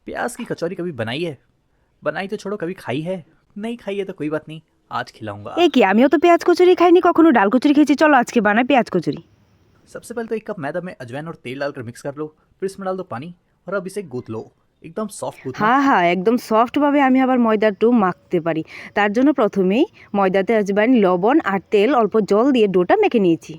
प्याज की कचौरी कभी बनाई है? बनाई तो छोड़ो, कभी खाई है? नहीं खाई है तो कोई बात नहीं, आज खिलाऊंगा। কি আমিও তো পেঁয়াজ কচুরি খাইনি কখনো, ডাল কচুরি খেয়েছি। চলো আজকে বানাই পেঁয়াজ কচুরি। सबसे पहले तो एक कप मैदा में अजवाइन और तेल डालकर मिक्स कर लो, फिर इसमें डाल दो पानी और अब इसे गूंथ लो। एकदम सॉफ्ट गूंथना। হ্যাঁ হ্যাঁ, একদম সফটভাবে আমি আবার ময়দাটা মাখতে পারি। তার জন্য প্রথমেই ময়দাতে আজবাইন, লবণ আর তেল অল্প জল দিয়ে ডোটা মেখে নিয়েছি।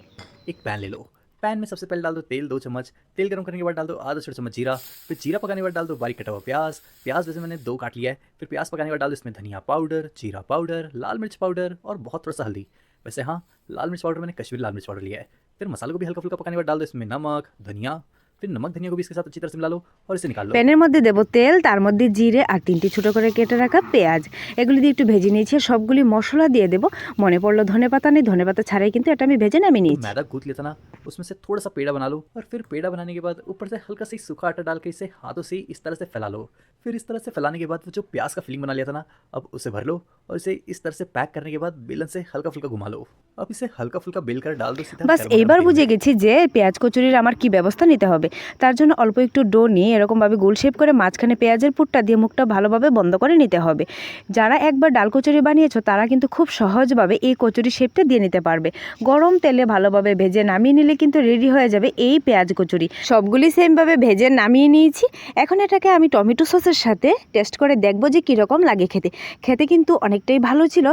एक पैन ले लो। पैन में सबसे पहले डाल दो तेल 2 चम्मच। तेल गर्म करने के बाद डाल दो आधा छोटा चम्मच जीरा। फिर जीरा पकाने के बाद डाल दो बारीक कटा हुआ प्याज। प्याज वैसे मैंने 2 काट लिया है। फिर प्याज पकाने के बाद डाल दो इसमें धनिया पाउडर, जीरा पाउडर, लाल मिर्च पाउडर और बहुत थोड़ा सा हल्दी। वैसे हाँ, लाल मिर्च पाउडर मैंने कश्मीरी लाल मिर्च पाउडर लिया है। फिर मसालों को भी हल्का फुल्का पकाने के बाद डाल दो इसमें नमक, धनिया। फिर नमक धनिया को भी इसके साथ अच्छी तरह से मिला लो और इसे निकाल लो। প্যানের মধ্যে দেব তেল, তার মধ্যে জিরে আর 3টি ছোটো করে কেটে রাখা পেঁয়াজ, এগুলি দিয়ে একটু ভেজে নিয়েছি। আর সবগুলি মশলা দিয়ে দেবো। মনে পড়লো ধনেপাতা নেই, ধনেপাতা ছাড়াই কিন্তু এটা আমি ভেজে নামিয়ে तो নিয়েছি। मैदा गूंथ लिया था ना, उसमें से थोड़ा सा पेड़ा बना लो और फिर पेड़ा बनाने के बाद ऊपर से हल्का सा सूखा आटा डाल के इसे हाथों से इस तरह से फैला लो। फिर इस तरह से फैलाने के बाद वो जो प्याज का फिलिंग बना लिया था ना, अब उसे भर लो और इसे इस तरह से पैक करने के बाद बेलन से हल्का फुल्का घुमा लो। अब इसे हल्का फुल्का बेल कर डाल दो सीधा বাস गर्म गर्म এইবার तेल বুঝে में। গেছি যে পেঁয়াজ কচুরির আমার কি ব্যবস্থা নিতে হবে। তার জন্য অল্প একটু ডো নিয়ে এরকমভাবে গোল শেপ করে মাঝখানে পেঁয়াজের পুরটা দিয়ে মুখটা ভালোভাবে বন্ধ করে নিতে হবে। যারা একবার ডাল কচুরি বানিয়েছো তারা কিন্তু খুব সহজভাবে এই কচুরি শেপটা দিয়ে নিতে পারবে। গরম তেলে ভালোভাবে ভেজে নামিয়ে নিলে কিন্তু রেডি হয়ে যাবে এই পেঁয়াজ কচুরি। সবগুলি সেমভাবে ভেজে নামিয়ে নিয়েছি। এখন এটাকে আমি টমেটো সসের সাথে টেস্ট করে দেখবো যে কীরকম লাগে খেতে। খেতে কিন্তু অনেকটাই ভালো ছিল।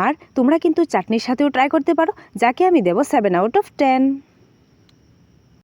আর তোমরা কিন্তু চাটনির সাথেও ট্রাই করতে পারো, যাকে আমি দেবো 7 আউট অফ 10।